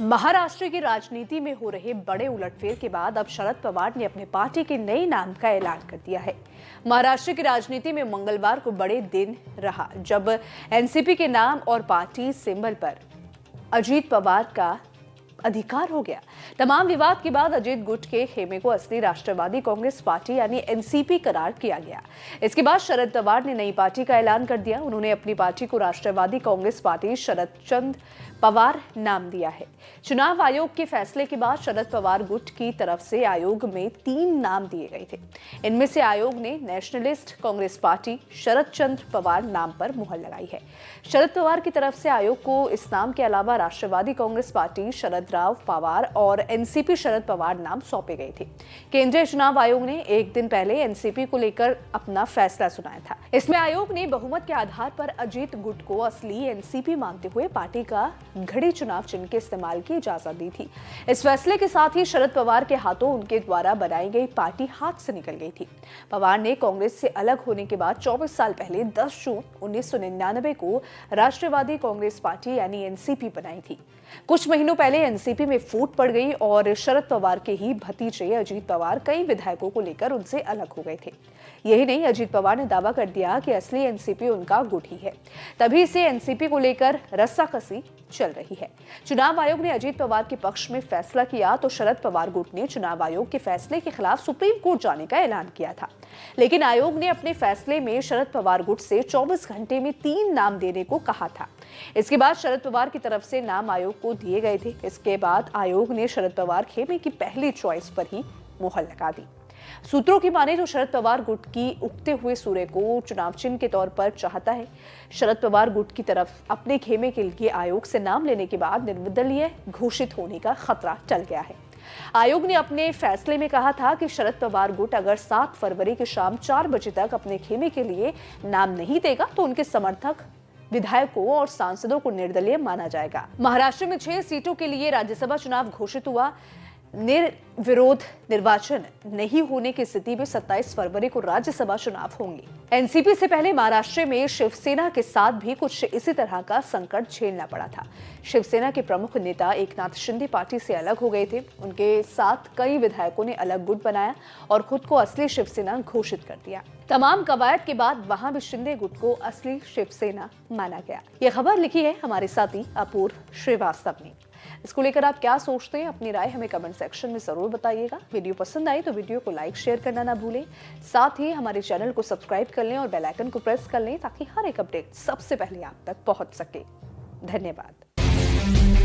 महाराष्ट्र की राजनीति में हो रहे बड़े उलटफेर के बाद अब शरद पवार ने अपने पार्टी के नए नाम का ऐलान कर दिया है। महाराष्ट्र की राजनीति में मंगलवार को बड़े दिन रहा जब एनसीपी के नाम और पार्टी सिंबल पर अजीत पवार का अधिकार हो गया। तमाम विवाद के बाद अजीत गुट के खेमे को असली राष्ट्रवादी कांग्रेस पार्टी यानी एनसीपी करार किया गया। इसके बाद शरद पवार ने नई पार्टी का ऐलान कर दिया। उन्होंने अपनी पार्टी को राष्ट्रवादी कांग्रेस पार्टी शरद चंद्र पवार नाम दिया है। चुनाव आयोग के फैसले के बाद शरद पवार गुट की तरफ से आयोग में 3 नाम दिए गए थे। इनमें से आयोग ने नेशनलिस्ट कांग्रेस पार्टी शरद चंद्र पवार नाम पर मुहर लगाई है। शरद पवार की तरफ से आयोग को इस नाम के अलावा राष्ट्रवादी कांग्रेस पार्टी शरद राव पवार और एनसीपी शरद पवार नाम सौंपे गए थे। केंद्रीय चुनाव आयोग ने एक दिन पहले एनसीपी को लेकर अपना फैसला सुनाया था। इसमें आयोग ने बहुमत के आधार पर अजीत गुट को असली एनसीपी मानते हुए पार्टी का घड़ी चुनाव चिन्ह के इस्तेमाल की इजाजत दी थी। इस फैसले के साथ ही शरद पवार के हाथों उनके द्वारा बनाई गई पार्टी हाथ से निकल गई थी। पवार ने कांग्रेस से अलग होने के बाद 24 साल पहले 10 जून 1999 को राष्ट्रवादी कांग्रेस पार्टी यानी एनसीपी बनाई थी। कुछ महीनों पहले एनसीपी में फूट पड़ गई और शरद पवार के ही भतीजे अजीत पवार कई विधायकों को लेकर उनसे अलग हो गए थे। यही नहीं, अजीत पवार ने दावा कर दिया कि असली एनसीपी उनका गुट ही है। तभी से एनसीपी को लेकर रस्साकसी चल रही है। चुनाव आयोग ने अजीत पवार के पक्ष में फैसला किया तो शरद पवार गुट ने चुनाव आयोग के फैसले के खिलाफ सुप्रीम कोर्ट जाने का ऐलान किया था। लेकिन आयोग ने अपने फैसले में शरद पवार गुट से 24 घंटे में 3 नाम देने को कहा था। इसके बाद शरद पवार की तरफ से नाम आयोग को दिए गए थे। इसके बाद आयोग ने शरद पवार खेमे की पहली चॉइस पर ही मुहर लगा दी। सूत्रों की माने तो शरद पवार गुट की उगते हुए सूर्य को चुनाव चिन्ह के तौर पर चाहता है। शरद पवार गुट की तरफ अपने खेमे के लिए आयोग से नाम लेने के बाद निर्दलीय घोषित होने का खतरा टल गया है। आयोग ने अपने फैसले में कहा था कि शरद पवार गुट अगर 7 फरवरी की शाम 4 बजे तक अपने खेमे के लिए नाम नहीं देगा तो उनके समर्थक विधायकों और सांसदों को निर्दलीय माना जाएगा। महाराष्ट्र में 6 सीटों के लिए राज्यसभा चुनाव घोषित हुआ। निर्विरोध निर्वाचन नहीं होने की स्थिति में 27 फरवरी को राज्यसभा चुनाव होंगे। एनसीपी से पहले महाराष्ट्र में शिवसेना के साथ भी कुछ इसी तरह का संकट झेलना पड़ा था। शिवसेना के प्रमुख नेता एकनाथ शिंदे पार्टी से अलग हो गए थे। उनके साथ कई विधायकों ने अलग गुट बनाया और खुद को असली शिवसेना घोषित कर दिया। तमाम कवायद के बाद वहां भी शिंदे गुट को असली शिवसेना माना गया। यह खबर लिखी है हमारे साथी अपूर्व श्रीवास्तव ने। इसको लेकर आप क्या सोचते हैं, अपनी राय हमें कमेंट सेक्शन में जरूर बताइएगा। वीडियो पसंद आई तो वीडियो को लाइक शेयर करना ना भूलें। साथ ही हमारे चैनल को सब्सक्राइब कर लें और बेल आइकन को प्रेस कर लें ताकि हर एक अपडेट सबसे पहले आप तक पहुंच सके। धन्यवाद।